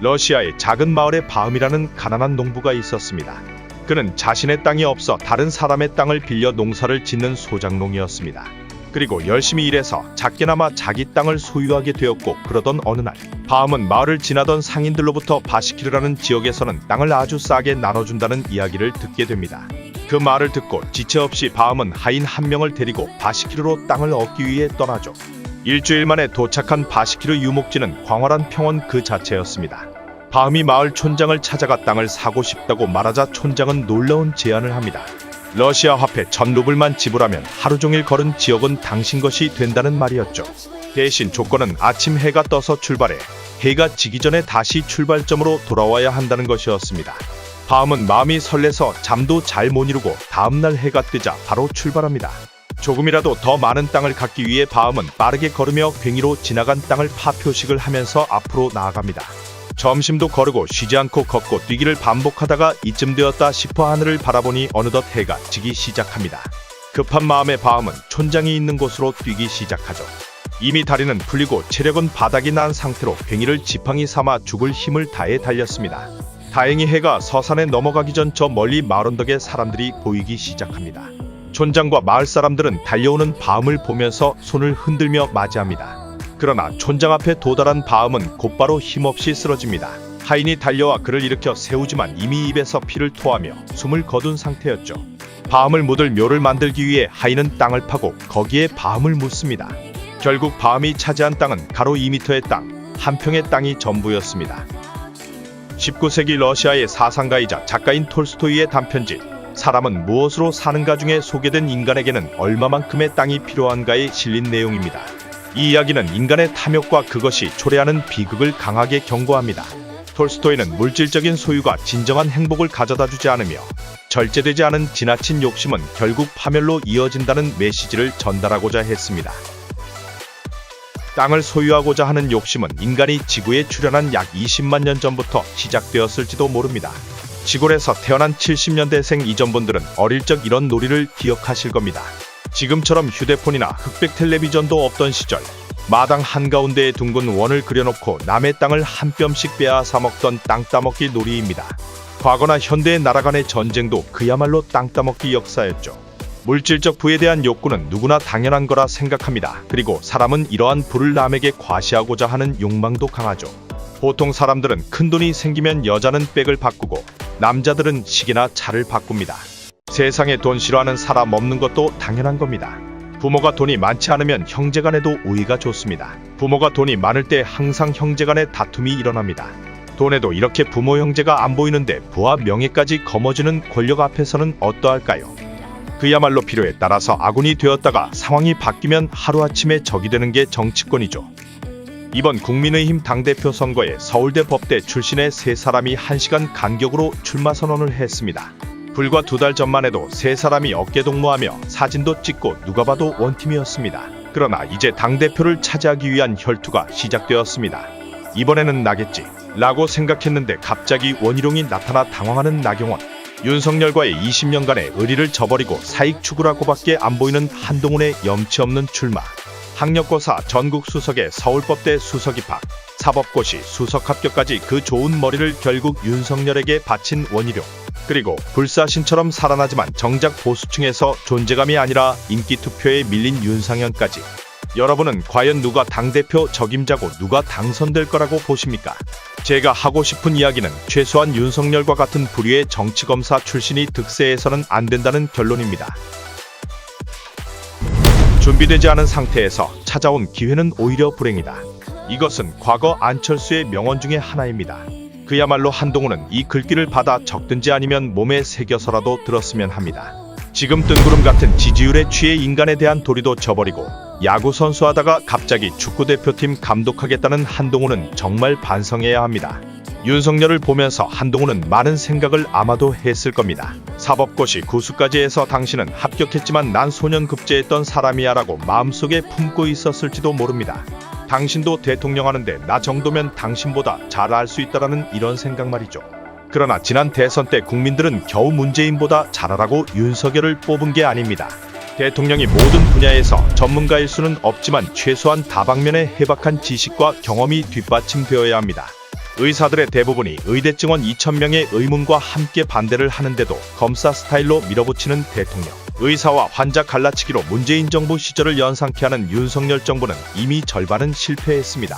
러시아의 작은 마을에 바음이라는 가난한 농부가 있었습니다. 그는 자신의 땅이 없어 다른 사람의 땅을 빌려 농사를 짓는 소작농이었습니다. 그리고 열심히 일해서 작게나마 자기 땅을 소유하게 되었고, 그러던 어느 날 바음은 마을을 지나던 상인들로부터 바시키르라는 지역에서는 땅을 아주 싸게 나눠준다는 이야기를 듣게 됩니다. 그 말을 듣고 지체 없이 바음은 하인 한 명을 데리고 바시키르로 땅을 얻기 위해 떠나죠. 일주일 만에 도착한 바시키르 유목지는 광활한 평원 그 자체였습니다. 바음이 마을 촌장을 찾아가 땅을 사고 싶다고 말하자 촌장은 놀라운 제안을 합니다. 러시아 화폐 1000루블만 지불하면 하루 종일 걸은 지역은 당신 것이 된다는 말이었죠. 대신 조건은 아침 해가 떠서 출발해 해가 지기 전에 다시 출발점으로 돌아와야 한다는 것이었습니다. 바음은 마음이 설레서 잠도 잘 못 이루고 다음날 해가 뜨자 바로 출발합니다. 조금이라도 더 많은 땅을 갖기 위해 바음은 빠르게 걸으며 괭이로 지나간 땅을 파 표식을 하면서 앞으로 나아갑니다. 점심도 거르고 쉬지 않고 걷고 뛰기를 반복하다가 이쯤 되었다 싶어 하늘을 바라보니 어느덧 해가 지기 시작합니다. 급한 마음에 바음은 촌장이 있는 곳으로 뛰기 시작하죠. 이미 다리는 풀리고 체력은 바닥이 난 상태로 괭이를 지팡이 삼아 죽을 힘을 다해 달렸습니다. 다행히 해가 서산에 넘어가기 전 저 멀리 마을 언덕에 사람들이 보이기 시작합니다. 촌장과 마을 사람들은 달려오는 바음을 보면서 손을 흔들며 맞이합니다. 그러나 촌장 앞에 도달한 바음은 곧바로 힘없이 쓰러집니다. 하인이 달려와 그를 일으켜 세우지만 이미 입에서 피를 토하며 숨을 거둔 상태였죠. 바음을 묻을 묘를 만들기 위해 하인은 땅을 파고 거기에 바음을 묻습니다. 결국 바음이 차지한 땅은 가로 2m의 땅, 한 평의 땅이 전부였습니다. 19세기 러시아의 사상가이자 작가인 톨스토이의 단편집 사람은 무엇으로 사는가 중에 소개된 인간에게는 얼마만큼의 땅이 필요한가에 실린 내용입니다. 이 이야기는 인간의 탐욕과 그것이 초래하는 비극을 강하게 경고합니다. 톨스토이는 물질적인 소유가 진정한 행복을 가져다주지 않으며 절제되지 않은 지나친 욕심은 결국 파멸로 이어진다는 메시지를 전달하고자 했습니다. 땅을 소유하고자 하는 욕심은 인간이 지구에 출현한 약 20만 년 전부터 시작되었을지도 모릅니다. 시골에서 태어난 70년대생 이전 분들은 어릴 적 이런 놀이를 기억하실 겁니다. 지금처럼 휴대폰이나 흑백 텔레비전도 없던 시절, 마당 한가운데에 둥근 원을 그려놓고 남의 땅을 한 뼘씩 빼앗아 먹던 땅 따먹기 놀이입니다. 과거나 현대의 나라 간의 전쟁도 그야말로 땅 따먹기 역사였죠. 물질적 부에 대한 욕구는 누구나 당연한 거라 생각합니다. 그리고 사람은 이러한 부를 남에게 과시하고자 하는 욕망도 강하죠. 보통 사람들은 큰돈이 생기면 여자는 백을 바꾸고 남자들은 시계나 차를 바꿉니다. 세상에 돈 싫어하는 사람 없는 것도 당연한 겁니다. 부모가 돈이 많지 않으면 형제간에도 오해가 좋습니다. 부모가 돈이 많을 때 항상 형제간에 다툼이 일어납니다. 돈에도 이렇게 부모 형제가 안 보이는데 부와 명예까지 거머쥐는 권력 앞에서는 어떠할까요? 그야말로 필요에 따라서 아군이 되었다가 상황이 바뀌면 하루아침에 적이 되는 게 정치권이죠. 이번 국민의힘 당대표 선거에 서울대 법대 출신의 세 사람이 1시간 간격으로 출마 선언을 했습니다. 불과 2달 전만 해도 세 사람이 어깨동무하며 사진도 찍고 누가 봐도 원팀이었습니다. 그러나 이제 당대표를 차지하기 위한 혈투가 시작되었습니다. 이번에는 나겠지 라고 생각했는데 갑자기 원희룡이 나타나 당황하는 나경원. 윤석열과의 20년간의 의리를 저버리고 사익 추구라고밖에 안 보이는 한동훈의 염치 없는 출마. 학력고사 전국수석에 서울법대 수석 입학, 사법고시 수석 합격까지 그 좋은 머리를 결국 윤석열에게 바친 원희룡. 그리고 불사신처럼 살아나지만 정작 보수층에서 존재감이 아니라 인기 투표에 밀린 윤상현까지. 여러분은 과연 누가 당대표 적임자고 누가 당선될 거라고 보십니까? 제가 하고 싶은 이야기는 최소한 윤석열과 같은 부류의 정치검사 출신이 득세해서는 안 된다는 결론입니다. 준비되지 않은 상태에서 찾아온 기회는 오히려 불행이다. 이것은 과거 안철수의 명언 중에 하나입니다. 그야말로 한동훈은 이 글귀를 받아 적든지 아니면 몸에 새겨서라도 들었으면 합니다. 지금 뜬구름 같은 지지율에 취해 인간에 대한 도리도 저버리고 야구 선수하다가 갑자기 축구대표팀 감독하겠다는 한동훈은 정말 반성해야 합니다. 윤석열을 보면서 한동훈은 많은 생각을 아마도 했을 겁니다. 사법고시 구수까지 해서 당신은 합격했지만 난 소년급제했던 사람이야 라고 마음속에 품고 있었을지도 모릅니다. 당신도 대통령 하는데 나 정도면 당신보다 잘 알 수 있다라는 이런 생각 말이죠. 그러나 지난 대선 때 국민들은 겨우 문재인보다 잘하라고 윤석열을 뽑은 게 아닙니다. 대통령이 모든 분야에서 전문가일 수는 없지만 최소한 다방면의 해박한 지식과 경험이 뒷받침되어야 합니다. 의사들의 대부분이 의대 증원 2,000명의 의문과 함께 반대를 하는데도 검사 스타일로 밀어붙이는 대통령. 의사와 환자 갈라치기로 문재인 정부 시절을 연상케 하는 윤석열 정부는 이미 절반은 실패했습니다.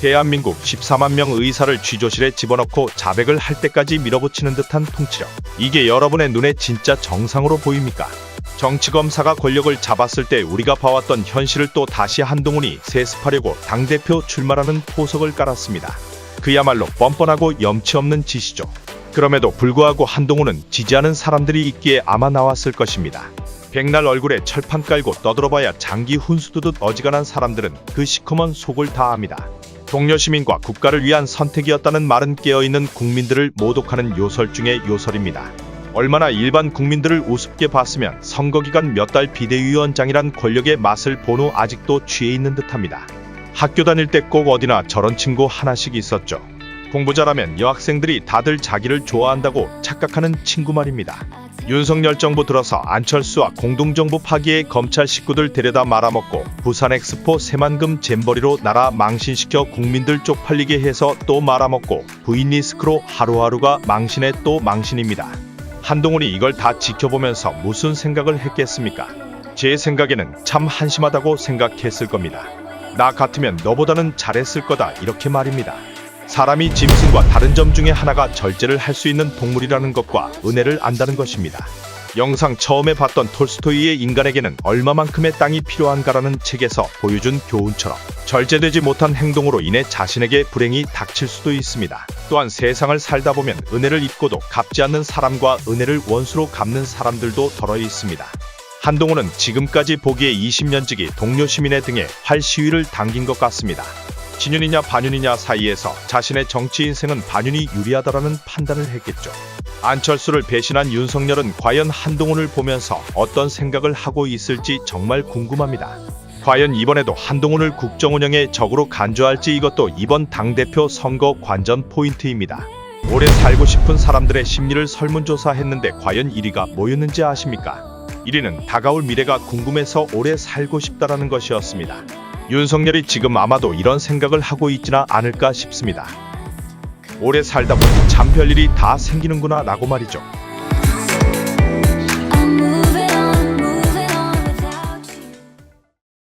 대한민국 14만 명 의사를 쥐조실에 집어넣고 자백을 할 때까지 밀어붙이는 듯한 통치력. 이게 여러분의 눈에 진짜 정상으로 보입니까? 정치검사가 권력을 잡았을 때 우리가 봐왔던 현실을 또 다시 한동훈이 세습하려고 당대표 출마라는 포석을 깔았습니다. 그야말로 뻔뻔하고 염치 없는 짓이죠. 그럼에도 불구하고 한동훈은 지지하는 사람들이 있기에 아마 나왔을 것입니다. 백날 얼굴에 철판 깔고 떠들어봐야 장기 훈수두듯 어지간한 사람들은 그 시커먼 속을 다 압니다. 동료 시민과 국가를 위한 선택이었다는 말은 깨어있는 국민들을 모독하는 요설 중의 요설입니다. 얼마나 일반 국민들을 우습게 봤으면 선거기간 몇 달 비대위원장이란 권력의 맛을 본 후 아직도 취해 있는 듯합니다. 학교 다닐 때 꼭 어디나 저런 친구 하나씩 있었죠. 공부 잘하면 여학생들이 다들 자기를 좋아한다고 착각하는 친구 말입니다. 윤석열 정부 들어서 안철수와 공동정부 파기에 검찰 식구들 데려다 말아먹고 부산 엑스포 새만금 잼버리로 나라 망신시켜 국민들 쪽팔리게 해서 또 말아먹고 부인 리스크로 하루하루가 망신에 또 망신입니다. 한동훈이 이걸 다 지켜보면서 무슨 생각을 했겠습니까? 제 생각에는 참 한심하다고 생각했을 겁니다. 나 같으면 너보다는 잘했을 거다 이렇게 말입니다. 사람이 짐승과 다른 점 중에 하나가 절제를 할 수 있는 동물이라는 것과 은혜를 안다는 것입니다. 영상 처음에 봤던 톨스토이의 인간에게는 얼마만큼의 땅이 필요한가라는 책에서 보여준 교훈처럼 절제되지 못한 행동으로 인해 자신에게 불행이 닥칠 수도 있습니다. 또한 세상을 살다 보면 은혜를 입고도 갚지 않는 사람과 은혜를 원수로 갚는 사람들도 덜어 있습니다. 한동훈은 지금까지 보기에 20년지기 동료 시민의 등에 활 시위를 당긴 것 같습니다. 진윤이냐 반윤이냐 사이에서 자신의 정치 인생은 반윤이 유리하다라는 판단을 했겠죠. 안철수를 배신한 윤석열은 과연 한동훈을 보면서 어떤 생각을 하고 있을지 정말 궁금합니다. 과연 이번에도 한동훈을 국정운영의 적으로 간주할지 이것도 이번 당대표 선거 관전 포인트입니다. 오래 살고 싶은 사람들의 심리를 설문조사했는데 과연 1위가 뭐였는지 아십니까? 1위는 다가올 미래가 궁금해서 오래 살고 싶다라는 것이었습니다. 윤석열이 지금 아마도 이런 생각을 하고 있지나 않을까 싶습니다. 오래 살다 보니 참 별일이 다 생기는구나 라고 말이죠.